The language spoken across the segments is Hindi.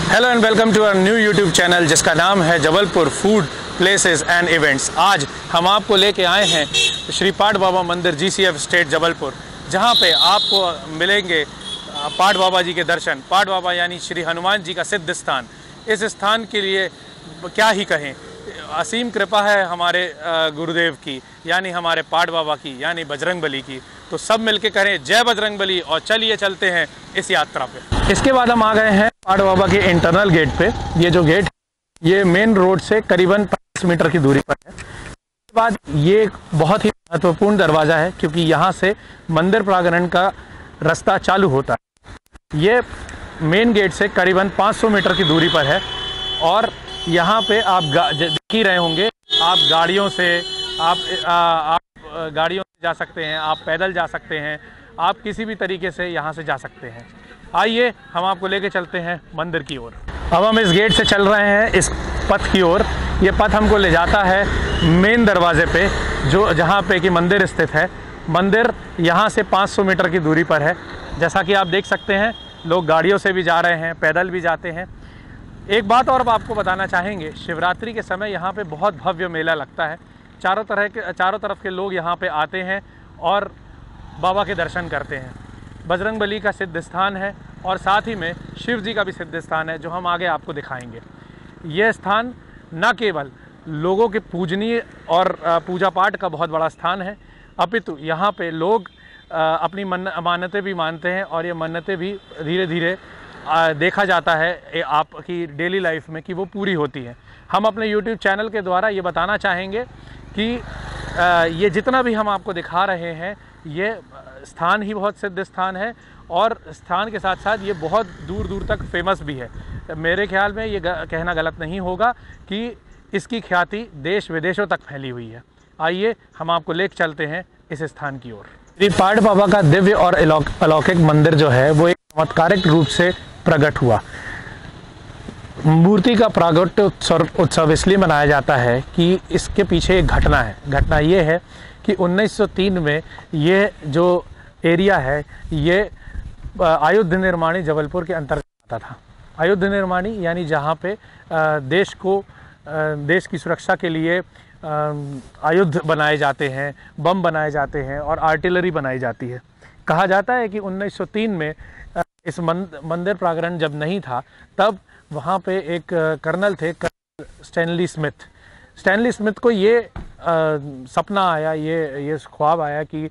Hello and welcome to our new YouTube channel जिसका नाम है Jabalpur food places and events. आज हम आपको लेके आए हैं श्री पाट बाबा मंदिर GCF स्टेट जबलपुर, जहां पे आपको मिलेंगे पाट बाबा जी के दर्शन। पाट बाबा यानी श्री हनुमान जी का सिद्ध स्थान। इस स्थान के लिए क्या ही कहें, असीम कृपा है हमारे गुरुदेव की, यानी हमारे पाट बाबा की, यानी बजरंगबली की। तो सब मिलके करें जय बजरंगबली और चलिए चलते हैं इस यात्रा पे। इसके बाद हम आ गए हैं पाट बाबा के इंटरनल गेट पे। ये जो गेट, ये मेन रोड से करीबन 50 मीटर की दूरी पर है। इसके बाद ये एक बहुत ही महत्वपूर्ण दरवाज़ा है, क्योंकि यहाँ से मंदिर प्रांगण का रास्ता चालू होता है। ये मेन गेट से करीबन 500 मीटर की दूरी पर है और यहाँ पे आप देख ही रहे होंगे, आप गाड़ियों से जा सकते हैं, आप पैदल जा सकते हैं, आप किसी भी तरीके से यहाँ से जा सकते हैं। आइए हम आपको लेके चलते हैं मंदिर की ओर। अब हम इस गेट से चल रहे हैं इस पथ की ओर। ये पथ हमको ले जाता है मेन दरवाजे पे, जो जहाँ पे कि मंदिर स्थित है। मंदिर यहाँ से 500 मीटर की दूरी पर है। जैसा कि आप देख सकते हैं, लोग गाड़ियों से भी जा रहे हैं, पैदल भी जाते हैं। एक बात और आपको बताना चाहेंगे, शिवरात्रि के समय यहाँ पे बहुत भव्य मेला लगता है। चारों तरफ के लोग यहाँ पे आते हैं और बाबा के दर्शन करते हैं। बजरंगबली का सिद्ध स्थान है और साथ ही में शिव जी का भी सिद्ध स्थान है, जो हम आगे आपको दिखाएंगे। यह स्थान न केवल लोगों के पूजनीय और पूजा पाठ का बहुत बड़ा स्थान है, अपितु यहाँ पे लोग अपनी मान्यतें भी मानते हैं और ये मान्यतें भी धीरे धीरे देखा जाता है आपकी डेली लाइफ में कि वो पूरी होती है। हम अपने YouTube चैनल के द्वारा ये बताना चाहेंगे कि ये जितना भी हम आपको दिखा रहे हैं, ये स्थान ही बहुत सिद्ध स्थान है और स्थान के साथ साथ ये बहुत दूर दूर तक फेमस भी है। मेरे ख्याल में ये कहना गलत नहीं होगा कि इसकी ख्याति देश विदेशों तक फैली हुई है। आइए हम आपको लेकर चलते हैं इस स्थान की ओर। श्री पाट बाबा का दिव्य और अलौकिक मंदिर जो है, वो एक चमत्कारिक रूप से प्रकट हुआ। मूर्ति का प्रागट्य उत्सव इसलिए मनाया जाता है कि इसके पीछे एक घटना है। घटना ये है कि 1903 में ये जो एरिया है, ये अयोध्या निर्माणी जबलपुर के अंतर्गत आता था। अयोध्या निर्माणी यानी जहाँ पे देश की सुरक्षा के लिए आयुध बनाए जाते हैं, बम बनाए जाते हैं और आर्टिलरी बनाई जाती है। कहा जाता है कि 1903 में इस मंदिर प्रांगण जब नहीं था, तब वहाँ पे एक कर्नल थे, स्टैनली स्मिथ को ये सपना आया, ये ख्वाब आया कि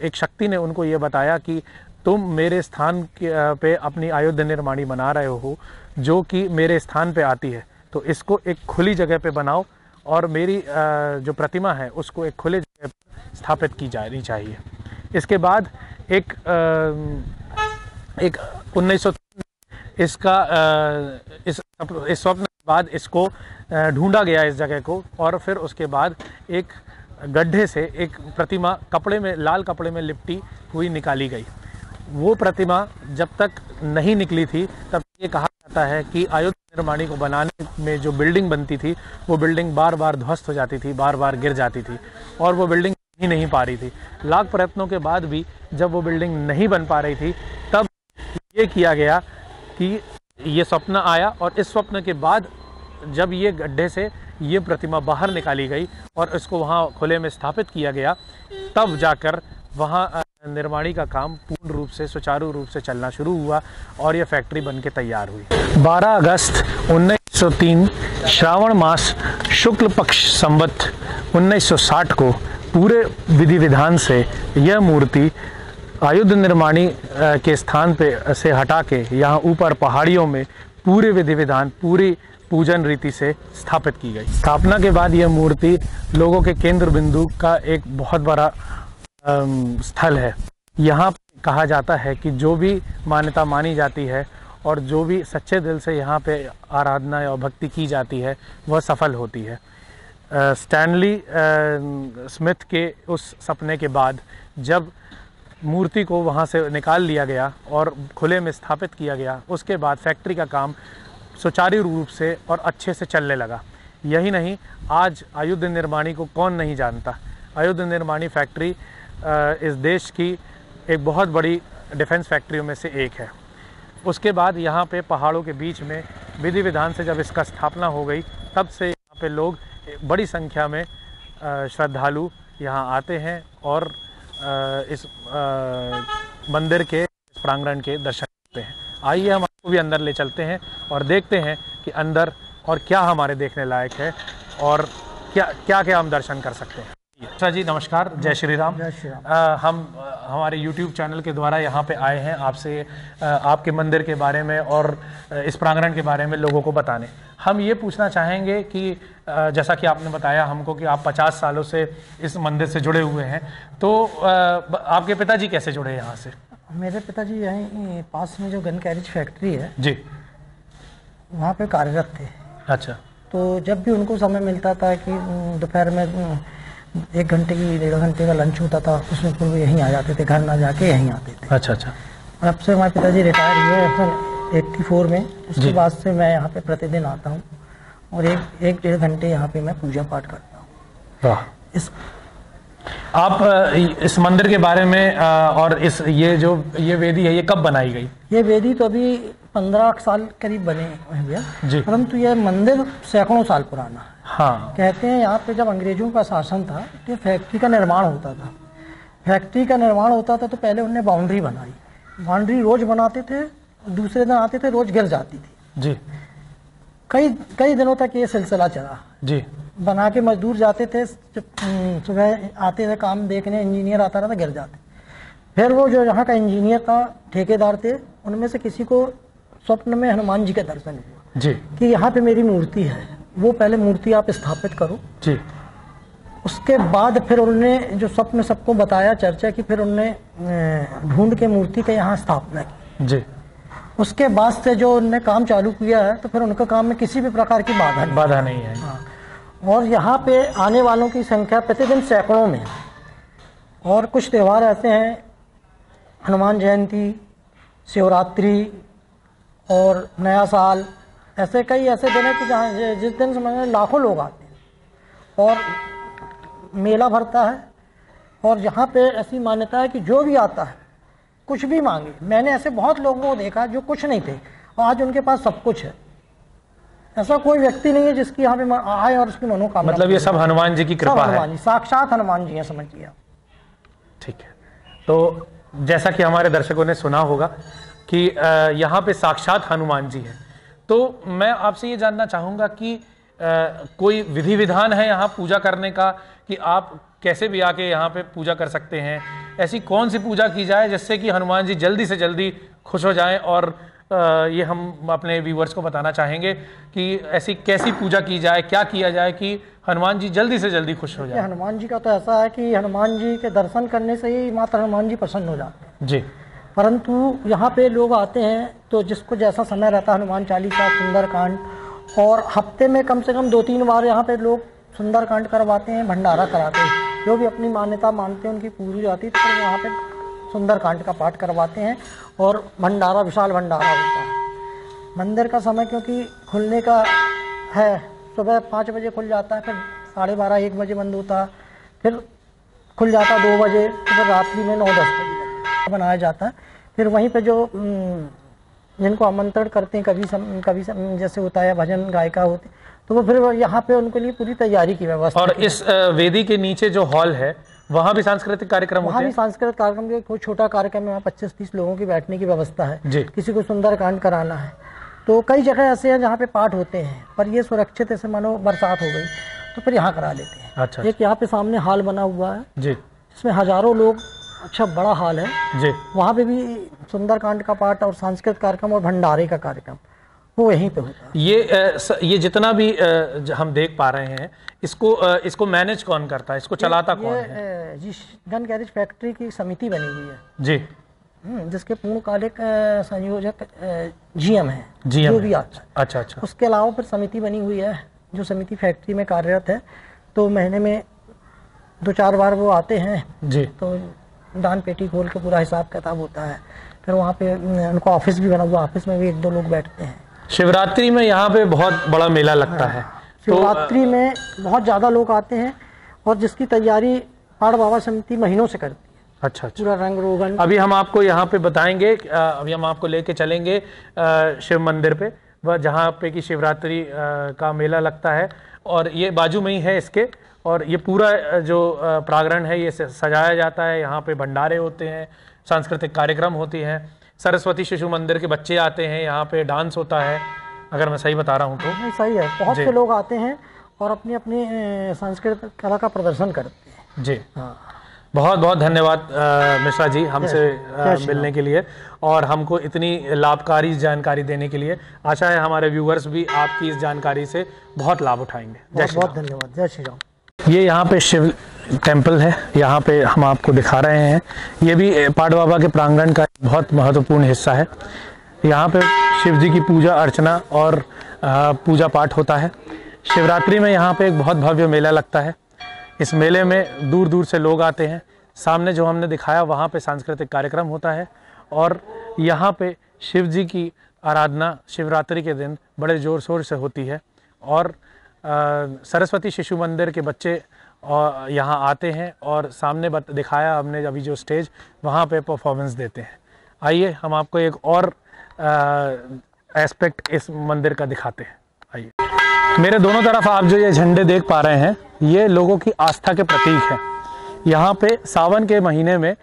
एक शक्ति ने उनको ये बताया कि तुम मेरे स्थान पे अपनी अयोध्या निर्माणी बना रहे हो, जो कि मेरे स्थान पे आती है, तो इसको एक खुली जगह पे बनाओ और मेरी जो प्रतिमा है उसको एक खुले जगह पर स्थापित की जानी चाहिए। इसके बाद एक 1903 इसका इस स्वप्न के बाद इसको ढूंढा गया इस जगह को, और फिर उसके बाद एक गड्ढे से एक प्रतिमा लाल कपड़े में लिपटी हुई निकाली गई। वो प्रतिमा जब तक नहीं निकली थी, तब ये कहा जाता है कि अयोध्या निर्माणी को बनाने में जो बिल्डिंग बनती थी, वो बिल्डिंग बार बार ध्वस्त हो जाती थी, बार बार गिर जाती थी और वो बिल्डिंग ही नहीं पा रही थी। लाख प्रयत्नों के बाद भी जब वो बिल्डिंग नहीं बन पा रही थी, तब ये किया गया कि ये स्वप्न आया, और इस स्वप्न के बाद जब ये गड्ढे से ये प्रतिमा बाहर निकाली गई और इसको वहाँ खुले में स्थापित किया गया, तब जाकर वहाँ निर्माणी का काम पूर्ण रूप से सुचारू रूप से चलना शुरू हुआ और ये फैक्ट्री बनके तैयार हुई। 12 अगस्त 1903 श्रावण मास शुक्ल पक्ष संवत 1960 को पूरे विधि विधान से यह मूर्ति अयोध्या निर्माणी के स्थान पे से हटा के यहाँ ऊपर पहाड़ियों में पूरे विधि विधान, पूरी पूजन रीति से स्थापित की गई। स्थापना के बाद यह मूर्ति लोगों के केंद्र बिंदु का एक बहुत बड़ा स्थल है। यहाँ कहा जाता है कि जो भी मान्यता मानी जाती है और जो भी सच्चे दिल से यहाँ पे आराधना और भक्ति की जाती है, वह सफल होती है। स्टैनली स्मिथ के उस सपने के बाद जब मूर्ति को वहाँ से निकाल लिया गया और खुले में स्थापित किया गया, उसके बाद फैक्ट्री का काम सुचारू रूप से और अच्छे से चलने लगा। यही नहीं, आज अयोध्या निर्माणी को कौन नहीं जानता। अयोध्या निर्माणी फैक्ट्री इस देश की एक बहुत बड़ी डिफेंस फैक्ट्रियों में से एक है। उसके बाद यहाँ पे पहाड़ों के बीच में विधि विधान से जब इसका स्थापना हो गई, तब से यहाँ पे लोग बड़ी संख्या में श्रद्धालु यहाँ आते हैं और इस मंदिर के प्रांगण के दर्शन करते हैं। आइए हम आपको भी अंदर ले चलते हैं और देखते हैं कि अंदर और क्या हमारे देखने लायक है और क्या क्या हम दर्शन कर सकते हैं। अच्छा जी, नमस्कार, जय श्री राम। जय श्री राम। हम हमारे YouTube चैनल के द्वारा यहाँ पे आए हैं आपसे आपके मंदिर के बारे में और इस प्रांगण के बारे में लोगों को बताने। हम ये पूछना चाहेंगे कि जैसा कि आपने बताया हमको कि आप 50 सालों से इस मंदिर से जुड़े हुए हैं, तो आपके पिताजी कैसे जुड़े यहाँ से? मेरे पिताजी यहीं पास में जो गन कैरेज फैक्ट्री है जी, वहाँ पे कार्यरत थे। अच्छा। तो जब भी उनको समय मिलता था कि दोपहर में 1 घंटे की 1.5 घंटे का लंच होता था, उसमें पूर्व यहीं आ जाते थे, घर ना जाके यहीं आते थे। अच्छा अच्छा। और अब से हमारे पिताजी रिटायर हुए 84 में, उसके बाद से मैं यहाँ पे प्रतिदिन आता हूँ और 1-1.5 घंटे यहाँ पे मैं पूजा पाठ करता हूँ। वाह। आप इस मंदिर के बारे में और ये वेदी है, ये कब बनाई गई? ये वेदी तो अभी 15 साल करीब बने हैं भैया, परंतु ये मंदिर सैकड़ों साल पुराना है। हाँ। कहते हैं यहाँ पे जब अंग्रेजों का शासन था तो फैक्ट्री का निर्माण होता था। फैक्ट्री का निर्माण होता था तो पहले उन्होंने बाउंड्री बनाई। बाउंड्री रोज बनाते थे, दूसरे दिन आते थे, रोज गिर जाती थी जी। कई दिनों तक ये सिलसिला चला जी। बना के मजदूर जाते थे, सुबह आते थे काम देखने, इंजीनियर आता रहता, गिर जाते। फिर वो जो यहाँ का इंजीनियर था, ठेकेदार थे, उनमें से किसी को स्वप्न में हनुमान जी का दर्शन हुआ जी कि यहाँ पे मेरी मूर्ति है, वो पहले मूर्ति आप स्थापित करो जी। उसके बाद फिर उन्होंने जो स्वप्न सबको बताया, चर्चा की, फिर उन्होंने ढूंढ के मूर्ति के यहाँ स्थापना की जी। उसके बाद से जो उन्होंने काम चालू किया है, तो फिर उनके काम में किसी भी प्रकार की बाधा नहीं है। हाँ। और यहाँ पे आने वालों की संख्या प्रतिदिन सैकड़ों में। और कुछ त्यौहार ऐसे हैं, हनुमान जयंती, शिवरात्रि और नया साल, ऐसे कई ऐसे दिन है कि जहाँ जिस दिन समझ में लाखों लोग आते हैं और मेला भरता है। और यहाँ पे ऐसी मान्यता है कि जो भी आता है कुछ भी मांगे। मैंने ऐसे बहुत लोगों को देखा जो कुछ नहीं थे और आज उनके पास सब कुछ है। ऐसा कोई व्यक्ति नहीं है जिसकी यहाँ पे आए और उसकी मनोकामना। मतलब ये सब हनुमान जी की कृपा है। साक्षात हनुमान जी हैं, समझिए। ठीक है। तो जैसा कि हमारे दर्शकों ने सुना होगा कि यहाँ पे साक्षात हनुमान जी हैं, तो मैं आपसे ये जानना चाहूँगा कि कोई विधि विधान है यहाँ पूजा करने का कि आप कैसे भी आके यहाँ पे पूजा कर सकते हैं? ऐसी कौन सी पूजा की जाए जिससे कि हनुमान जी जल्दी से जल्दी खुश हो जाएं? और ये हम अपने व्यूवर्स को बताना चाहेंगे कि ऐसी कैसी पूजा की जाए, क्या किया जाए कि हनुमान जी जल्दी से जल्दी खुश हो जाए? हनुमान जी का तो ऐसा है कि हनुमान जी के दर्शन करने से ही माता हनुमान जी प्रसन्न हो जाते हैं जी। परंतु यहाँ पे लोग आते हैं तो जिसको जैसा समय रहता है, हनुमान चालीसा, सुंदरकांड, और हफ्ते में कम से कम 2-3 बार यहाँ पे लोग सुंदरकांड करवाते हैं, भंडारा कराते हैं। जो भी अपनी मान्यता मानते हैं उनकी पूरी हो जाती है तो वहाँ पे सुंदरकांड का पाठ करवाते हैं और भंडारा, विशाल भंडारा होता है। मंदिर का समय क्योंकि खुलने का है, सुबह 5 बजे खुल जाता है, फिर 12:30-1 बजे बंद होता है, फिर खुल जाता है 2 बजे, फिर रात्रि में 9-10 बजे बनाया जाता है। फिर वहीं पे जो जिनको आमंत्रण करते हैं, कभी जैसे होता है भजन गायिका होते, तो वो फिर यहाँ पे उनके लिए पूरी तैयारी की व्यवस्था। और इस वेदी के नीचे जो हॉल है वहाँ भी सांस्कृतिक कार्यक्रम होते हैं? वहाँ भी सांस्कृतिक कार्यक्रम के कोई छोटा कार्यक्रम है, वहाँ 25-30 लोगों की बैठने की व्यवस्था है जी। किसी को सुंदरकांड कराना है तो कई जगह ऐसे हैं जहाँ पे पाठ होते हैं, पर ये सुरक्षित, ऐसे मानो बरसात हो गई तो फिर यहाँ करा लेते हैं। अच्छा। एक यहाँ पे सामने हॉल बना हुआ है जी, इसमें हजारों लोग, अच्छा बड़ा हॉल है जी। वहाँ पे भी सुंदरकांड का पाठ और सांस्कृतिक कार्यक्रम और भंडारे का कार्यक्रम वो यहीं पे होता है। ये जितना भी हम देख पा रहे हैं, इसको मैनेज कौन करता है, इसको चलाता कौन है? जी, गन कैरेज फैक्ट्री की समिति बनी हुई है जी, जिसके पूर्णकालिक संयोजक GM है, GM जो भी आता है। अच्छा अच्छा। उसके अलावा फिर समिति बनी हुई है जो समिति फैक्ट्री में कार्यरत है, तो महीने में 2-4 बार वो आते हैं जी। तो दान पेटी खोल के पूरा हिसाब किताब होता है। फिर वहाँ पे उनका ऑफिस भी बना हुआ, ऑफिस में भी 1-2 लोग बैठते हैं। शिवरात्रि में यहाँ पे बहुत बड़ा मेला लगता है। शिवरात्रि में बहुत ज़्यादा लोग आते हैं और जिसकी तैयारी पाड़ बाबा समिति महीनों से करती अच्छा अच्छा। पूरा रंग रोगन। अभी हम आपको यहाँ पे बताएंगे, अभी हम आपको लेके चलेंगे शिव मंदिर पे, वह जहाँ पे कि शिवरात्रि का मेला लगता है, और ये बाजू में ही है इसके। और ये पूरा जो प्रांगण है ये सजाया जाता है, यहाँ पे भंडारे होते हैं, सांस्कृतिक कार्यक्रम होती हैं, सरस्वती शिशु मंदिर के बच्चे आते हैं, यहाँ पे डांस होता है, अगर मैं सही बता रहा हूँ तो। नहीं, सही है। बहुत से लोग आते हैं और अपनी अपनी सांस्कृतिक कला का प्रदर्शन करते हैं। जी हाँ, बहुत बहुत धन्यवाद मिश्रा जी हमसे मिलने के लिए और हमको इतनी लाभकारी जानकारी देने के लिए। आशा है हमारे व्यूअर्स भी आपकी इस जानकारी से बहुत लाभ उठाएंगे। बहुत बहुत धन्यवाद। जय श्री राम। ये यहाँ पे शिव टेम्पल है, यहाँ पे हम आपको दिखा रहे हैं। ये भी पाट बाबा के प्रांगण का बहुत महत्वपूर्ण हिस्सा है। यहाँ पे शिव जी की पूजा अर्चना और पूजा पाठ होता है। शिवरात्रि में यहाँ पे एक बहुत भव्य मेला लगता है। इस मेले में दूर दूर से लोग आते हैं। सामने जो हमने दिखाया वहाँ पे सांस्कृतिक कार्यक्रम होता है और यहाँ पे शिव जी की आराधना शिवरात्रि के दिन बड़े ज़ोर शोर से होती है। और सरस्वती शिशु मंदिर के बच्चे यहाँ आते हैं और सामने दिखाया हमने अभी जो स्टेज, वहाँ पे परफॉर्मेंस देते हैं। आइए हम आपको एक और एस्पेक्ट इस मंदिर का दिखाते हैं। आइए, मेरे दोनों तरफ आप जो ये झंडे देख पा रहे हैं, ये लोगों की आस्था के प्रतीक हैं। यहाँ पे सावन के महीने में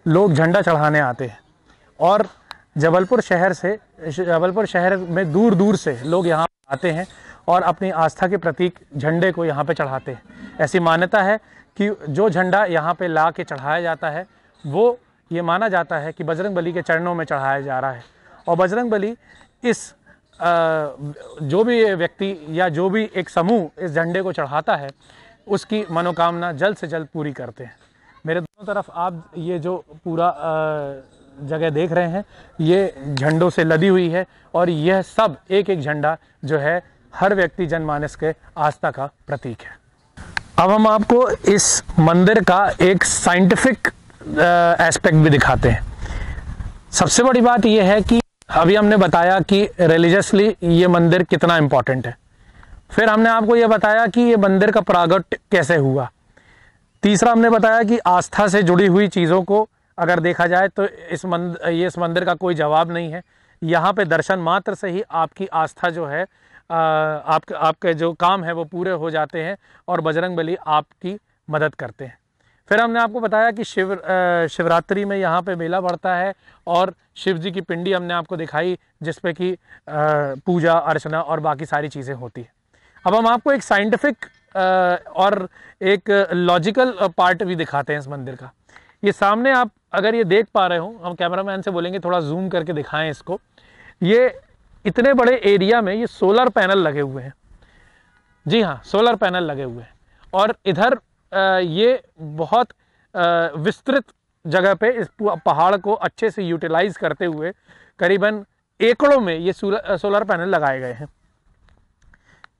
लोग झंडा चढ़ाने आते हैं और जबलपुर शहर में दूर दूर से लोग यहाँ आते हैं और अपनी आस्था के प्रतीक झंडे को यहाँ पे चढ़ाते हैं। ऐसी मान्यता है कि जो झंडा यहाँ पे ला के चढ़ाया जाता है वो ये माना जाता है कि बजरंग बली के चरणों में चढ़ाया जा रहा है। और बजरंग बली इस जो भी व्यक्ति या जो भी एक समूह इस झंडे को चढ़ाता है उसकी मनोकामना जल्द से जल्द पूरी करते हैं। मेरे दोनों तरफ आप ये जो पूरा जगह देख रहे हैं ये झंडों से लदी हुई है और यह सब एक एक झंडा जो है हर व्यक्ति जनमानस के आस्था का प्रतीक है। अब हम आपको इस मंदिर का एक साइंटिफिक एस्पेक्ट भी दिखाते हैं। सबसे बड़ी बात यह है कि अभी हमने बताया कि रिलीजियसली ये मंदिर कितना इम्पोर्टेंट है। फिर हमने आपको ये बताया कि ये मंदिर का प्रागट्य कैसे हुआ। तीसरा हमने बताया कि आस्था से जुड़ी हुई चीज़ों को अगर देखा जाए तो इस मंदिर का कोई जवाब नहीं है। यहाँ पे दर्शन मात्र से ही आपकी आस्था जो है आपके जो काम है वो पूरे हो जाते हैं और बजरंग बली आपकी मदद करते हैं। फिर हमने आपको बताया कि शिवरात्रि में यहाँ पे मेला बढ़ता है और शिव जी की पिंडी हमने आपको दिखाई जिसपे कि पूजा अर्चना और बाकी सारी चीज़ें होती हैं। अब हम आपको एक साइंटिफिक और एक लॉजिकल पार्ट भी दिखाते हैं इस मंदिर का। ये सामने आप अगर ये देख पा रहे हो, हम कैमरामैन से बोलेंगे थोड़ा जूम करके दिखाएं इसको। ये इतने बड़े एरिया में ये सोलर पैनल लगे हुए हैं। जी हाँ, सोलर पैनल लगे हुए हैं और इधर ये बहुत विस्तृत जगह पे इस पहाड़ को अच्छे से यूटिलाइज करते हुए करीबन एकड़ों में ये सोलर पैनल लगाए गए हैं।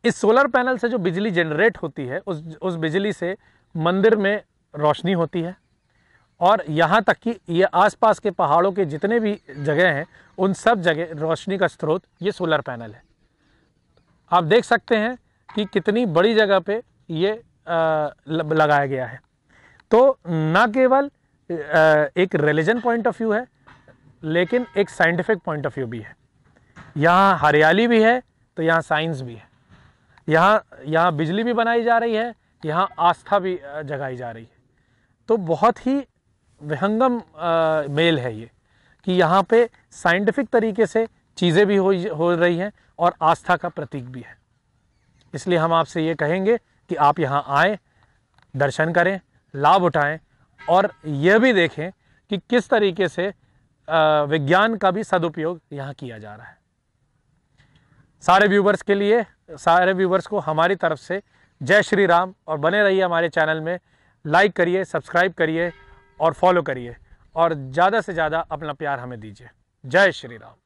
इस सोलर पैनल से जो बिजली जनरेट होती है उस बिजली से मंदिर में रोशनी होती है और यहाँ तक कि ये आसपास के पहाड़ों के जितने भी जगह हैं उन सब जगह रोशनी का स्रोत ये सोलर पैनल है। आप देख सकते हैं कि कितनी बड़ी जगह पे ये लगाया गया है। तो ना केवल एक रिलीजन पॉइंट ऑफ व्यू है लेकिन एक साइंटिफिक पॉइंट ऑफ व्यू भी है। यहाँ हरियाली भी है तो यहाँ साइंस भी है। यहाँ बिजली भी बनाई जा रही है, यहाँ आस्था भी जगाई जा रही है। तो बहुत ही विहंगम मेल है ये कि यहाँ पे साइंटिफिक तरीके से चीज़ें भी हो रही हैं और आस्था का प्रतीक भी है। इसलिए हम आपसे ये कहेंगे कि आप यहाँ आएँ, दर्शन करें, लाभ उठाएं और यह भी देखें कि किस तरीके से विज्ञान का भी सदुपयोग यहाँ किया जा रहा है। सारे व्यूवर्स को हमारी तरफ से जय श्री राम और बने रहिए हमारे चैनल में। लाइक करिए, सब्सक्राइब करिए और फॉलो करिए और ज़्यादा से ज़्यादा अपना प्यार हमें दीजिए। जय श्री राम।